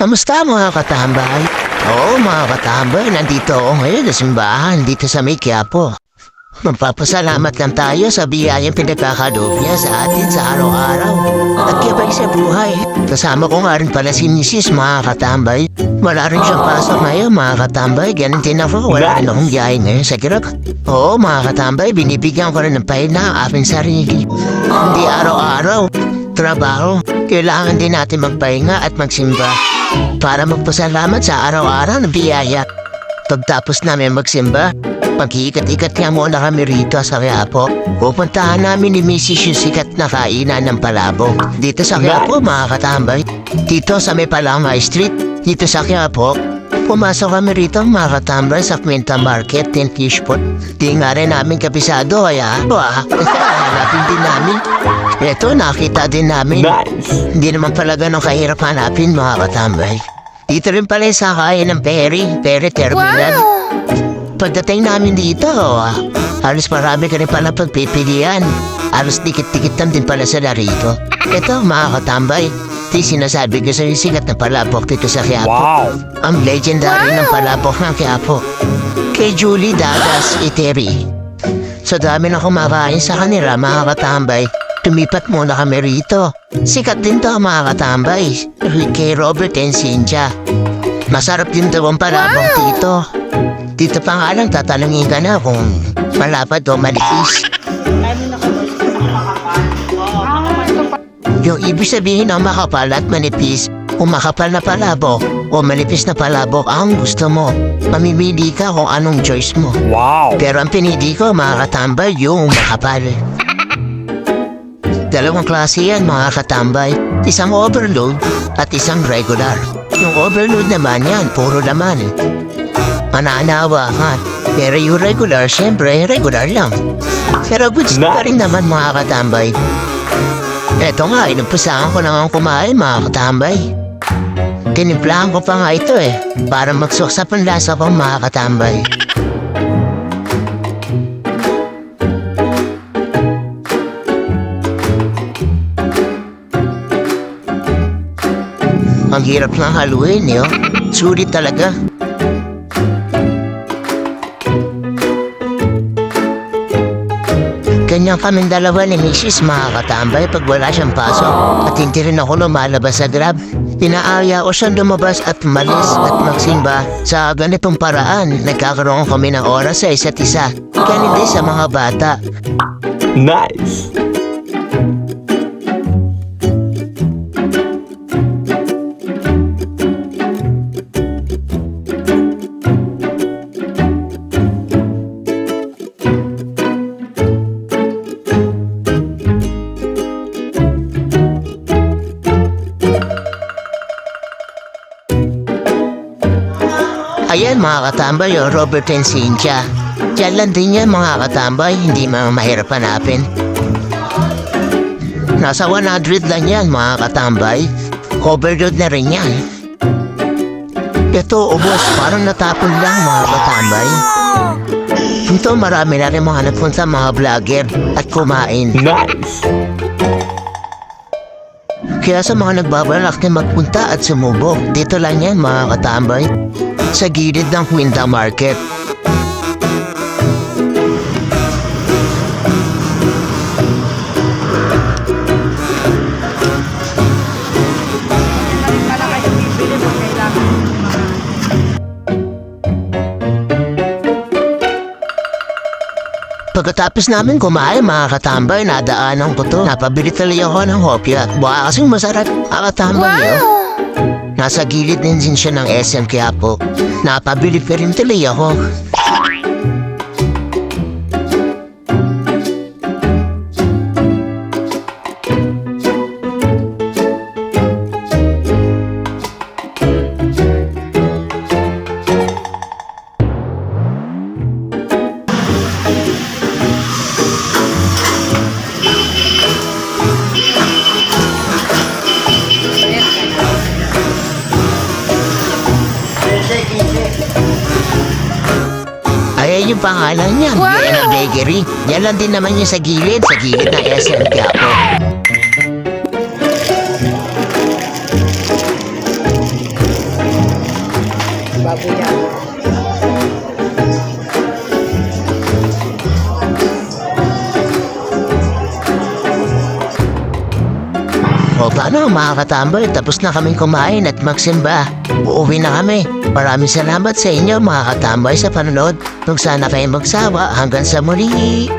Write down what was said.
Kamusta mga katambay? Oo mga katambay, nandito ako ngayon sa simbahan dito sa may Quiapo. Magpapasalamat lang tayo sa biyayang pinagkakaloob niya sa atin sa araw-araw. At gabay sa buhay. Kasama ko nga rin pala si Mrs. mga katambay. Wala rin siyang pasok ngayon mga katambay. Ganun din ako, wala rin akong biyahe ngayon sa Grab. Oo mga katambay, binibigyan ko rin ng pahinga ang aking sarili. Hindi araw-araw. Trabaho, kailangan din natin magpahinga at magsimba para magpasalamat sa araw-araw na biyaya. Pagtapos namin magsimba, mag-iikat-ikat nga muna kami rito sa Quiapo. Pupuntahan namin ni Mrs. yung sikat na kainan ng palabok. Dito sa Quiapo mga katambay. Dito sa may Palangay Street, dito sa Quiapo. Pumasok kami rito mga katambay sa Quinta Market and Fish Pot. Di nga rin namin kabisado kaya hanapin din namin. Ito nakita din namin. Nice. Hindi naman pala ganun kahirap hanapin mga katambay. Dito rin pala sa kaya ng Ferry Terminal. Pagdating namin dito, halos marami ka rin pala pagpipilian. Halos dikit-dikit lang din pala sila rito. Ito mga katambay, di sinasabi ko sa sikat na palabok dito sa Quiapo. Wow. Ang legendary ng palabok ng Quiapo. Kay Julie Dagas Iteri. Sa dami na kumakain sa kanila mga katambay, tumipat muna kami rito. Sikat din to mga katambay. Kay Robert and Cynthia. Masarap din daw ang palabok dito. Dito pa nga lang tatanungin ka na kung malapad o malipis. Yung ibig sabihin ng makapal at manipis, kung makapal na palabok o manipis na palabok ang gusto mo, mamimili ka kung anong choice mo. Wow. Pero ang pinili ko mga katambay yung makapal. Dalawang klase yan mga katambay, isang overload at isang regular. Yung overload naman yan, puro laman. Mananawa ka, pero yung regular, syempre regular lang. Pero goods pa rin naman mga katambay. Eto nga, inumpisahan ko na nga kumain mga katambay. Tinimplahan ko pa nga ito para magsuksap ang lasa ko mga katambay. Ang hirap ng haluin sulit talaga. Ganyan kaming dalawa ni Mrs. mga katambay pag wala siyang pasok at hindi rin ako lumalabas sa Grab. Pinaaya ko siyang lumabas at malis at magsimba. Sa ganitong paraan, nagkakaroon kami ng oras sa isa't isa. Ganun din sa mga bata. Nice. Ayan mga katambay Robert and Cynthia. Diyan lang din yan mga katambay, hindi mahirap hanapin. Nasa 100 lang yan mga katambay. Overload na rin yan. Ito ubos, parang natapon lang mga katambay. Ito marami na rin mga nagpunta mga vlogger at kumain. Nice. Kaya sa mga nagbabalak na magpunta at sumubok, dito lang yan mga katambay. Sa gilid ng Quinta Market. Pagkatapos namin kumain mga katambay, nadaanan ko to. Napabili talaga ako ng hopya. Baka kasing masarap mga katambay Nasa gilid din siya ng SM Quiapo. Napabili pa rin tuloy ako. Ayan yung pangalan niya, Vienna Bakery. Yan lang din naman niya sa gilid ng SM Quiapo. O paano mga katambay, tapos na kaming kumain at magsimba. Uuwi na kami. Maraming salamat sa inyo mga katambay sa panonood. Kung sana kayo magsawa hanggang sa muli.